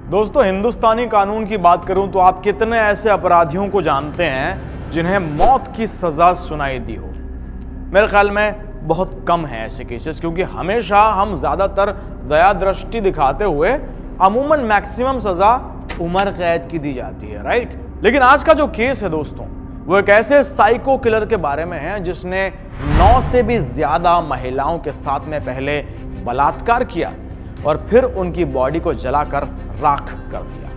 दोस्तों, हिंदुस्तानी कानून की बात करूं तो आप कितने ऐसे अपराधियों को जानते हैं जिन्हें मौत की सजा सुनाई दी हो? मेरे ख्याल में बहुत कम है ऐसे केसेस, क्योंकि हमेशा हम ज्यादातर दया दृष्टि दिखाते हुए अमूमन मैक्सिमम सजा उम्र कैद की दी जाती है, राइट? लेकिन आज का जो केस है दोस्तों, वो एक ऐसे साइको किलर के बारे में है जिसने 9 से भी ज्यादा महिलाओं के साथ में पहले बलात्कार किया और फिर उनकी बॉडी को जलाकर राख कर दिया।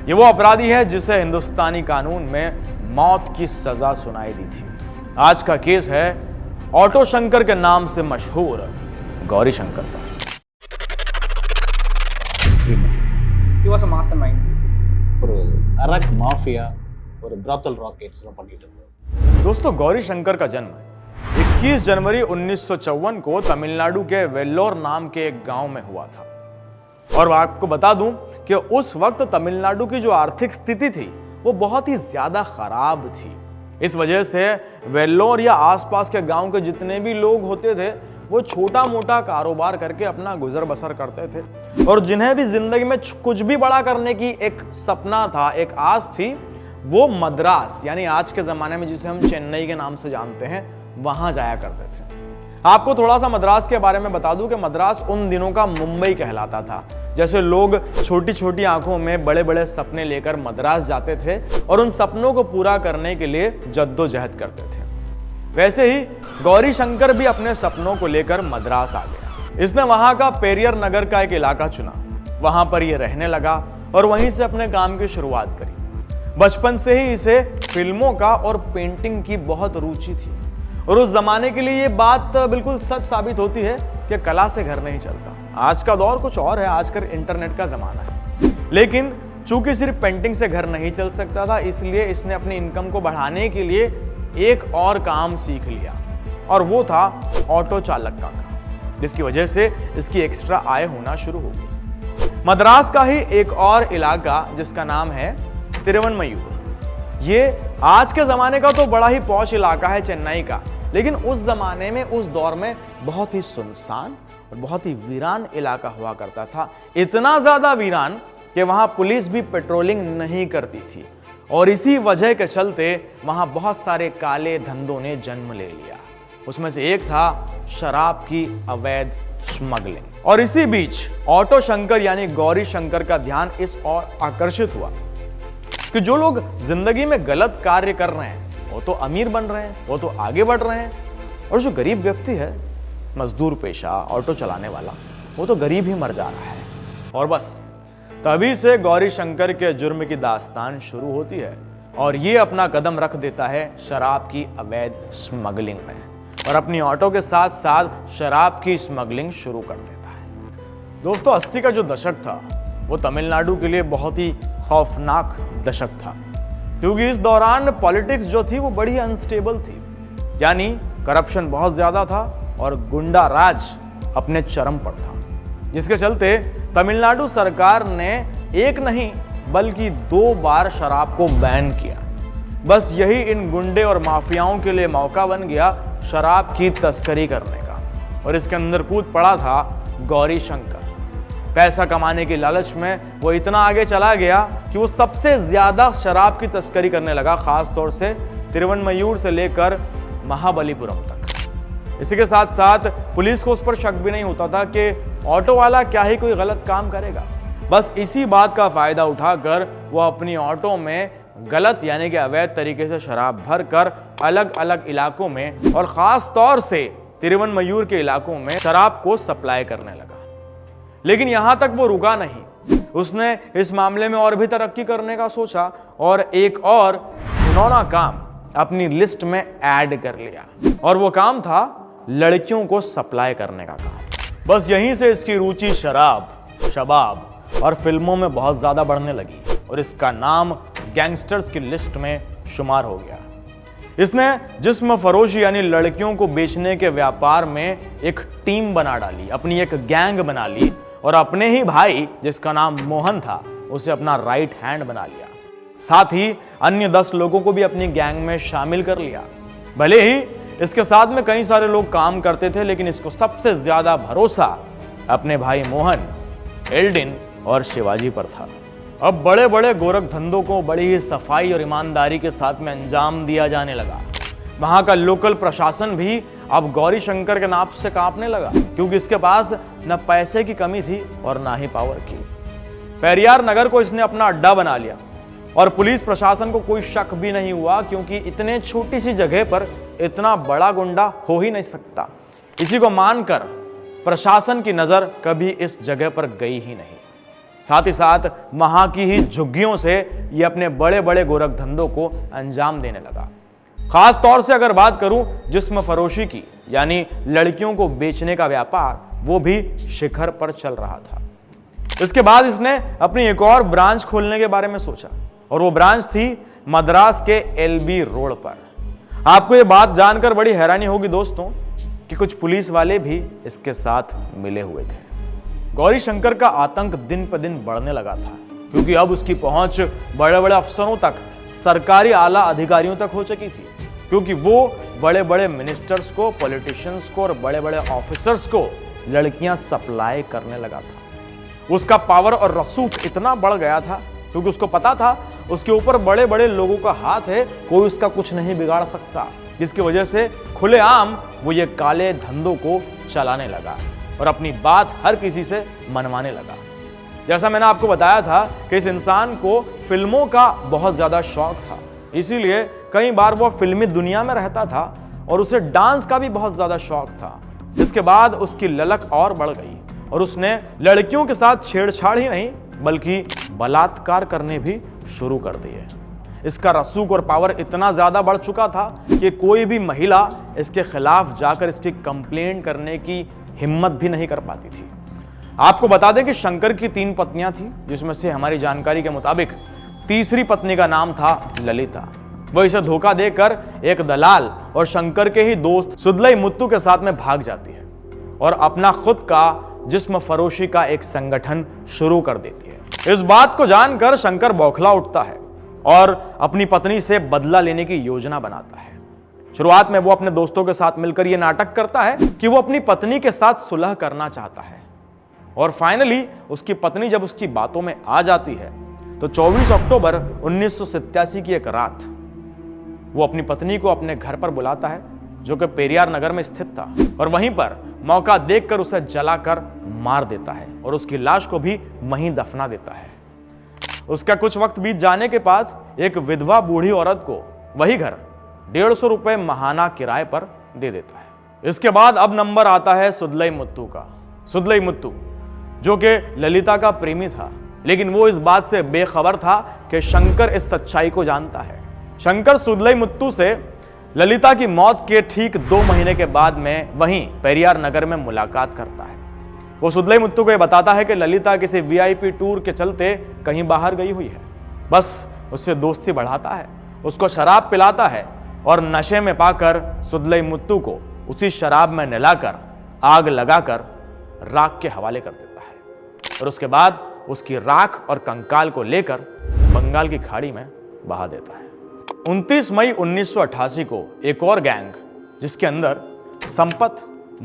ये वो अपराधी है जिसे हिंदुस्तानी कानून में मौत की सजा सुनाई दी थी। आज का केस है ऑटो शंकर के नाम से मशहूर गौरी शंकर का। He was a mastermind basically. ஒரு அரக் மாஃபியா ஒரு பிராத்தல் ராக்கெட்ஸ்லாம் பண்ணிட்டு இருந்தார்। दोस्तों, गौरी शंकर का जन्म 21 जनवरी 1954 को तमिलनाडु के वेल्लोर नाम के एक गांव में हुआ था। और आपको बता दूं कि उस वक्त तमिलनाडु की जो आर्थिक स्थिति थी वो बहुत ही ज्यादा खराब थी। इस वजह से वेल्लोर या आसपास के गांव के जितने भी लोग होते थे वो छोटा मोटा कारोबार करके अपना गुजर बसर करते थे। और जिन्हें भी जिंदगी में कुछ भी बड़ा करने की एक सपना था, एक आस थी, वो मद्रास यानी आज के जमाने में जिसे हम चेन्नई के नाम से जानते हैं, वहां जाया करते थे। आपको थोड़ा सा मद्रास के बारे में बता दूं कि मद्रास उन दिनों का मुंबई कहलाता था। जैसे लोग छोटी छोटी आंखों में बड़े बड़े सपने लेकर मद्रास जाते थे और उन सपनों को पूरा करने के लिए जद्दोजहद करते थे, वैसे ही गौरी शंकर भी अपने सपनों को लेकर मद्रास आ गया। इसने वहां का पेरियर नगर का एक इलाका चुना, वहां पर ये रहने लगा और वहीं से अपने काम की शुरुआत करी। बचपन से ही इसे फिल्मों का और पेंटिंग की बहुत रुचि थी और उस जमाने के लिए ये बात बिल्कुल सच साबित होती है कि कला से घर नहीं चलता। आज का दौर कुछ और है, आजकल इंटरनेट का जमाना है। लेकिन चूंकि सिर्फ पेंटिंग से घर नहीं चल सकता था, इसलिए इसने अपनी इनकम को बढ़ाने के लिए एक और काम सीख लिया और वो था ऑटो चालक का काम, जिसकी वजह से इसकी एक्स्ट्रा आय होना शुरू हो गई। मद्रास का ही एक और इलाका जिसका नाम है तिरुवनमयूर, ये आज के जमाने का तो बड़ा ही पॉश इलाका है चेन्नई का, लेकिन उस जमाने में, उस दौर में बहुत ही सुनसान और बहुत ही वीरान इलाका हुआ करता था। इतना ज्यादा वीरान कि वहां पुलिस भी पेट्रोलिंग नहीं करती थी और इसी वजह के चलते वहां बहुत सारे काले धंधों ने जन्म ले लिया। उसमें से एक था शराब की अवैध स्मगलिंग। और इसी बीच ऑटो शंकर यानी गौरी शंकर का ध्यान इस ओर आकर्षित हुआ कि जो लोग जिंदगी में गलत कार्य कर रहे हैं वो तो अमीर बन रहे हैं, वो तो आगे बढ़ रहे हैं, और जो गरीब व्यक्ति है, मजदूर पेशा ऑटो चलाने वाला, वो तो गरीब ही मर जा रहा है। और बस तभी से गौरी शंकर के जुर्म की दास्तान शुरू होती है और ये अपना कदम रख देता है शराब की अवैध स्मगलिंग में और अपनी ऑटो के साथ साथ शराब की स्मगलिंग शुरू कर देता है। दोस्तों, 80 का जो दशक था वो तमिलनाडु के लिए बहुत ही खौफनाक दशक था, क्योंकि इस दौरान पॉलिटिक्स जो थी वो बड़ी अनस्टेबल थी, यानी करप्शन बहुत ज्यादा था और गुंडा राज अपने चरम पर था, जिसके चलते तमिलनाडु सरकार ने एक नहीं बल्कि 2 बार शराब को बैन किया। बस यही इन गुंडे और माफियाओं के लिए मौका बन गया शराब की तस्करी करने का, और इसके अंदर कूद पड़ा था गौरी शंकर। पैसा कमाने की लालच में वो इतना आगे चला गया कि वो सबसे ज्यादा शराब की तस्करी करने लगा, खास तौर से तिरुवनमयूर से लेकर महाबलीपुरम तक। इसी के साथ साथ पुलिस को उस पर शक भी नहीं होता था कि ऑटो वाला क्या ही कोई गलत काम करेगा। बस इसी बात का फायदा उठाकर वो अपनी ऑटो में गलत यानी कि अवैध तरीके से शराब भरकर अलग अलग इलाकों में और खास तौर से तिरुवनमयूर के इलाकों में शराब को सप्लाई करने लगा। लेकिन यहां तक वो रुका नहीं, उसने इस मामले में और भी तरक्की करने का सोचा और एक और घिनौना काम अपनी लिस्ट में ऐड कर लिया, और वो काम था लड़कियों को सप्लाई करने का काम। बस यहीं से इसकी रुचि शराब, शबाब और फिल्मों में बहुत ज्यादा बढ़ने लगी और इसका नाम गैंगस्टर्स की लिस्ट में शुमार हो गया। इसने जिस्म फरोशी यानी लड़कियों को बेचने के व्यापार में एक टीम बना डाली, अपनी एक गैंग बना ली और अपने ही भाई जिसका नाम मोहन था उसे अपना राइट हैंड बना लिया। साथ ही अन्य 10 लोगों को भी अपनी गैंग में शामिल कर लिया। भले ही इसके साथ में कई सारे लोग काम करते थे, लेकिन इसको सबसे ज्यादा भरोसा अपने भाई मोहन, एल्डिन और शिवाजी पर था। अब बड़े बड़े गोरख धंधों को बड़ी ही सफाई और ईमानदारी के साथ में अंजाम दिया जाने लगा। वहां का लोकल प्रशासन भी अब गौरी शंकर के नाम से कांपने लगा, क्योंकि इसके पास न पैसे की कमी थी और ना ही पावर की। पेरियार नगर को इसने अपना अड्डा बना लिया और पुलिस प्रशासन को कोई शक भी नहीं हुआ, क्योंकि इतने छोटी सी जगह पर इतना बड़ा गुंडा हो ही नहीं सकता। इसी को मानकर प्रशासन की नजर कभी इस जगह पर गई ही नहीं। साथ ही साथ वहां की ही झुग्गियों से ये अपने बड़े बड़े गोरख धंधों को अंजाम देने लगा। खास तौर से अगर बात करूं जिस्म फरोशी की, यानी लड़कियों को बेचने का व्यापार, वो भी शिखर पर चल रहा था। इसके बाद इसने अपनी एक और ब्रांच खोलने के बारे में सोचा, और वो ब्रांच थी मद्रास के एलबी रोड पर। आपको ये बात जानकर बड़ी हैरानी होगी दोस्तों कि कुछ पुलिस वाले भी इसके साथ मिले हुए थे। गौरी शंकर का आतंक दिन पर दिन बढ़ने लगा था, क्योंकि अब उसकी पहुंच बड़े बड़े अफसरों तक, सरकारी आला अधिकारियों तक हो चुकी थी, क्योंकि वो बड़े बड़े मिनिस्टर्स को, पॉलिटिशियंस को और बड़े बड़े ऑफिसर्स को लड़कियां सप्लाई करने लगा था। उसका पावर और रसूख इतना बढ़ गया था, क्योंकि उसको पता था उसके ऊपर बड़े बड़े लोगों का हाथ है, कोई उसका कुछ नहीं बिगाड़ सकता, जिसकी वजह से खुलेआम वो ये काले धंधों को चलाने लगा और अपनी बात हर किसी से मनवाने लगा। जैसा मैंने आपको बताया था कि इस इंसान को फिल्मों का बहुत ज्यादा शौक था, इसीलिए कई बार वो फिल्मी दुनिया में रहता था और उसे डांस का भी बहुत ज्यादा शौक था। इसके बाद उसकी ललक और बढ़ गई और उसने लड़कियों के साथ छेड़छाड़ ही नहीं बल्कि बलात्कार करने भी शुरू कर दिए। इसका रसूख और पावर इतना ज्यादा बढ़ चुका था कि कोई भी महिला इसके खिलाफ जाकर इसकी कंप्लेंट करने की हिम्मत भी नहीं कर पाती थी। आपको बता दें कि शंकर की 3 पत्नियां थी, जिसमें से हमारी जानकारी के मुताबिक तीसरी पत्नी का नाम था ललिता। वह इसे धोखा देकर एक दलाल और शंकर के ही दोस्त सुदलई मुत्तू के साथ में भाग जाती है और अपना खुद का जिस्म फरोशी का एक संगठन शुरू कर देती है। इस बात को जानकर शंकर बौखला उठता है और अपनी पत्नी से बदला लेने की योजना बनाता है। शुरुआत में वो अपने दोस्तों के साथ मिलकर यह नाटक करता है कि वो अपनी पत्नी के साथ सुलह करना चाहता है, और फाइनली उसकी पत्नी जब उसकी बातों में आ जाती है तो 24 अक्टूबर 1987 की एक रात वो अपनी पत्नी को अपने घर पर बुलाता है, जो कि पेरियार नगर में स्थित था, और वहीं पर मौका देखकर उसे जलाकर मार देता है और उसकी लाश को भी वहीं दफना देता है। उसका कुछ वक्त बीत जाने के बाद एक विधवा बूढ़ी औरत को वही घर 150 रुपए महाना किराए पर दे देता है। इसके बाद अब नंबर आता है सुदलई मुत्तू का। सुदलई मुत्तू जो कि ललिता का प्रेमी था, लेकिन वो इस बात से बेखबर था कि शंकर इस सच्चाई को जानता है। शंकर सुदलई मुत्तू से ललिता की मौत के ठीक 2 महीने के बाद में वहीं पेरियार नगर में मुलाकात करता है। वो सुदलई मुत्तू को यह बताता है कि ललिता किसी वीआईपी टूर के चलते कहीं बाहर गई हुई है। बस उससे दोस्ती बढ़ाता है, उसको शराब पिलाता है और नशे में पाकर सुदलई मुत्तू को उसी शराब में नहलाकर आग लगाकर राख के हवाले कर देता है और उसके बाद उसकी राख और कंकाल को लेकर बंगाल की खाड़ी में बहा देता है। 29 मई 1988 को एक और गैंग, जिसके अंदर संपत,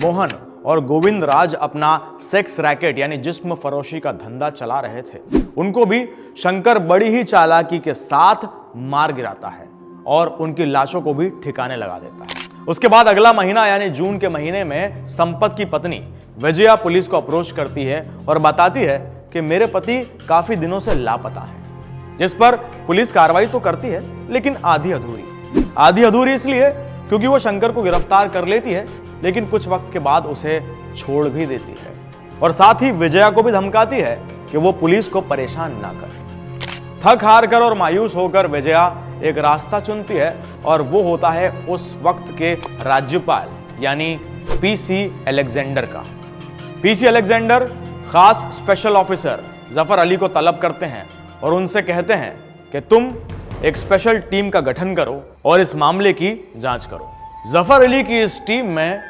मोहन और गोविंद राज अपना सेक्स रैकेट यानी जिस्म फरोशी का धंधा चला रहे थे, उनको भी शंकर बड़ी ही चालाकी के साथ मार गिराता है और उनकी लाशों को भी ठिकाने लगा देता है। उसके बाद अगला महीना यानी जून के महीने में संपत की पत्नी विजया पुलिस को अप्रोच करती है और बताती है कि मेरे पति काफी दिनों से लापता है, जिस पर पुलिस कार्रवाई तो करती है लेकिन आधी अधूरी इसलिए क्योंकि वो शंकर को गिरफ्तार कर लेती है, लेकिन कुछ वक्त के बाद उसे छोड़ भी देती है और साथ ही विजया को भी धमकाती है कि वो पुलिस को परेशान ना करे। थक हार कर और मायूस होकर विजया एक रास्ता चुनती है और वो होता है उस वक्त के राज्यपाल यानी पीसी अलेक्जेंडर का। पीसी अलेक्जेंडर खास स्पेशल ऑफिसर जफर अली को तलब करते हैं और उनसे कहते हैं कि तुम एक स्पेशल टीम का गठन करो और इस मामले की जांच करो। जफर अली की इस टीम में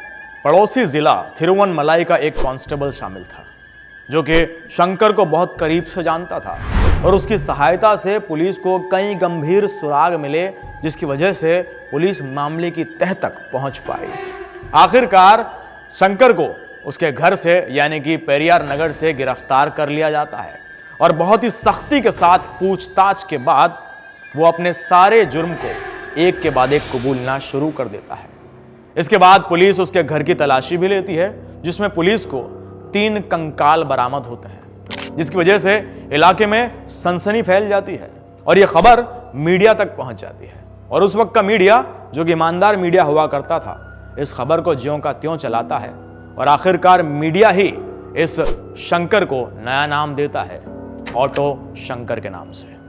पड़ोसी जिला थिरुवनमलाई का एक कांस्टेबल शामिल था, जो कि शंकर को बहुत करीब से जानता था और उसकी सहायता से पुलिस को कई गंभीर सुराग मिले, जिसकी वजह से पुलिस मामले की तह तक पहुंच पाई। आखिरकार शंकर को उसके घर से यानी कि पेरियार नगर से गिरफ्तार कर लिया जाता है और बहुत ही सख्ती के साथ पूछताछ के बाद वो अपने सारे जुर्म को एक के बाद एक कबूलना शुरू कर देता है। इसके बाद पुलिस उसके घर की तलाशी भी लेती है, जिसमें पुलिस को 3 कंकाल बरामद होते हैं, जिसकी वजह से इलाके में सनसनी फैल जाती है और यह खबर मीडिया तक पहुंच जाती है। और उस वक्त का मीडिया, जो कि ईमानदार मीडिया हुआ करता था, इस खबर को ज्यों का त्यों चलाता है और आखिरकार मीडिया ही इस शंकर को नया नाम देता है, ऑटो शंकर के नाम से।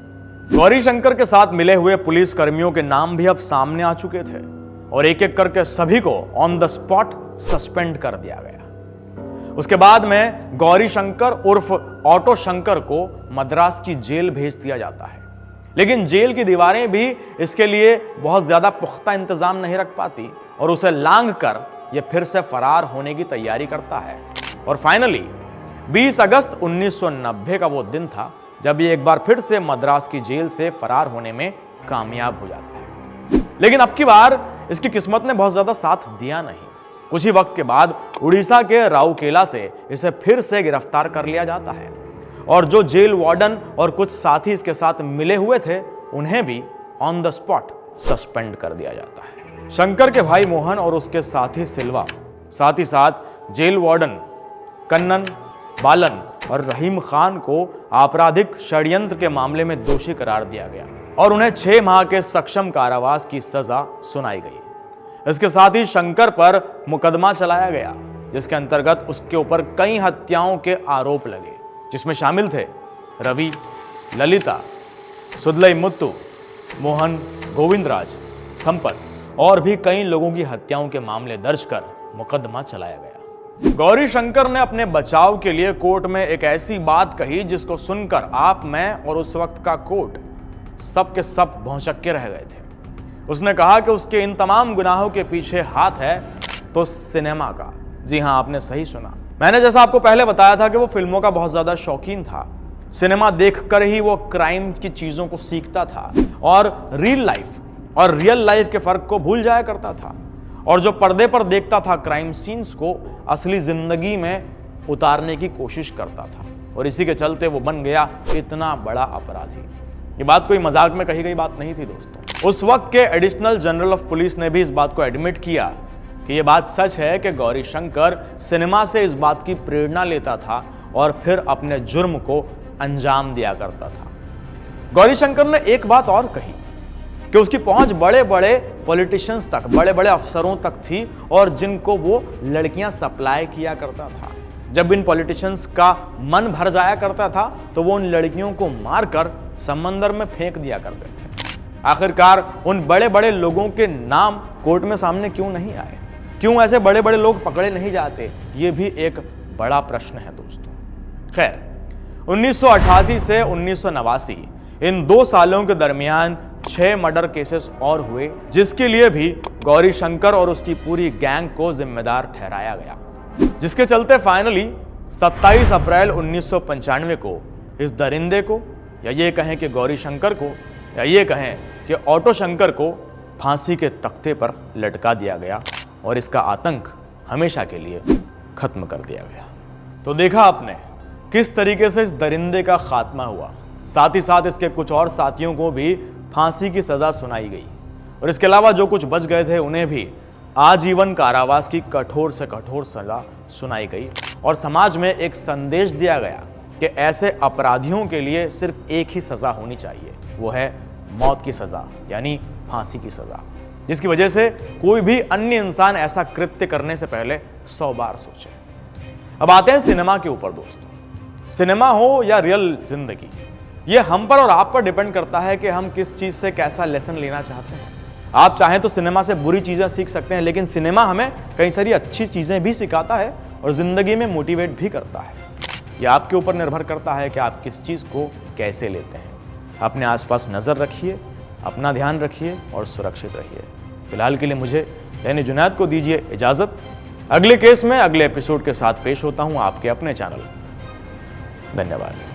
गौरी शंकर के साथ मिले हुए पुलिस कर्मियों के नाम भी अब सामने आ चुके थे और एक एक करके सभी को ऑन द स्पॉट सस्पेंड कर दिया गया। उसके बाद में गौरी शंकर उर्फ ऑटो शंकर को मद्रास की जेल भेज दिया जाता है, लेकिन जेल की दीवारें भी इसके लिए बहुत ज्यादा पुख्ता इंतजाम नहीं रख पाती और उसे लांघ कर यह फिर से फरार होने की तैयारी करता है। और फाइनली 20 अगस्त 1990 का वो दिन था जब ये एक बार फिर से मद्रास की जेल से फरार होने में कामयाब हो जाता है। लेकिन अब की बार इसकी किस्मत ने बहुत ज्यादा साथ दिया नहीं। कुछ ही वक्त के बाद उड़ीसा के राउरकेला से इसे फिर से गिरफ्तार कर लिया जाता है और जो जेल वार्डन और कुछ साथी इसके साथ मिले हुए थे, उन्हें भी ऑन द स्पॉट सस्पेंड कर दिया जाता है। शंकर के भाई मोहन और उसके साथी सिल्वा, साथ ही साथ जेल वार्डन कन्नन, बालन और रहीम खान को आपराधिक षड्यंत्र के मामले में दोषी करार दिया गया और उन्हें 6 माह के सक्षम कारावास की सजा सुनाई गई। इसके साथ ही शंकर पर मुकदमा चलाया गया, जिसके अंतर्गत उसके ऊपर कई हत्याओं के आरोप लगे, जिसमें शामिल थे रवि, ललिता, सुदलई मुत्तु, मोहन, गोविंदराज, संपत और भी कई लोगों की हत्याओं के मामले दर्ज कर मुकदमा चलाया गया। गौरी शंकर ने अपने बचाव के लिए कोर्ट में एक ऐसी बात कही जिसको सुनकर आप, मैं और उस वक्त का कोर्ट सब के सब भौंचक्के रह गए थे। उसने कहा कि उसके इन तमाम गुनाहों के पीछे हाथ है तो सिनेमा का। जी हां, आपने सही सुना। मैंने जैसा आपको पहले बताया था कि वो फिल्मों का बहुत ज्यादा शौकीन था। सिनेमा देखकर ही वो क्राइम की चीजों को सीखता था और रियल लाइफ और रियल लाइफ के फर्क को भूल जाया करता था और जो पर्दे पर देखता था क्राइम सीन्स को असली जिंदगी में उतारने की कोशिश करता था और इसी के चलते वो बन गया इतना बड़ा अपराधी। ये बात कोई मजाक में कही गई बात नहीं थी दोस्तों। उस वक्त के एडिशनल जनरल ऑफ पुलिस ने भी इस बात को एडमिट किया कि यह बात सच है कि गौरी शंकर सिनेमा से इस बात की प्रेरणा लेता था और फिर अपने जुर्म को अंजाम दिया करता था। गौरी शंकर ने एक बात और कही कि उसकी पहुंच बड़े बड़े पॉलिटिशियंस तक, बड़े बड़े अफसरों तक थी और जिनको वो लड़कियां सप्लाई किया करता था। जब इन पॉलिटिशियंस का मन भर जाया करता था तो वो उन लड़कियों को मारकर समंदर में फेंक दिया करते थे। आखिरकार उन बड़े बड़े लोगों के नाम कोर्ट में सामने क्यों नहीं आए? क्यों ऐसे बड़े बड़े लोग पकड़े नहीं जाते? ये भी एक बड़ा प्रश्न है दोस्तों। खैर, 1988 से 1989 इन 2 सालों के दरमियान 6 मर्डर केसेस और हुए, जिसके लिए भी गौरी शंकर और उसकी पूरी गैंग को जिम्मेदार ठहराया गया, जिसके चलते फाइनली 27 अप्रैल 1995 को इस दरिंदे को, या ये कहें कि गौरी शंकर को, या ये कहें कि ऑटो शंकर को फांसी के तख्ते पर लटका दिया गया और इसका आतंक हमेशा के लिए खत्म कर दिया गया। तो देखा आपने किस तरीके से इस दरिंदे का खात्मा हुआ। साथ ही साथ इसके कुछ और साथियों को भी फांसी की सजा सुनाई गई और इसके अलावा जो कुछ बच गए थे उन्हें भी आजीवन कारावास की कठोर से कठोर सजा सुनाई गई और समाज में एक संदेश दिया गया कि ऐसे अपराधियों के लिए सिर्फ एक ही सजा होनी चाहिए, वो है मौत की सजा, यानी फांसी की सजा, जिसकी वजह से कोई भी अन्य इंसान ऐसा कृत्य करने से पहले 100 बार सोचे। अब आते हैं सिनेमा के ऊपर दोस्तों। सिनेमा हो या रियल जिंदगी, ये हम पर और आप पर डिपेंड करता है कि हम किस चीज से कैसा लेसन लेना चाहते हैं। आप चाहें तो सिनेमा से बुरी चीजें सीख सकते हैं, लेकिन सिनेमा हमें कई सारी अच्छी चीजें भी सिखाता है और जिंदगी में मोटिवेट भी करता है। ये आपके ऊपर निर्भर करता है कि आप किस चीज को कैसे लेते हैं। अपने आसपास नजर रखिए, अपना ध्यान रखिए और सुरक्षित रहिए। फिलहाल के लिए मुझे यानी जुनैद को दीजिए इजाजत। अगले केस में अगले एपिसोड के साथ पेश होता हूं आपके अपने चैनल। धन्यवाद।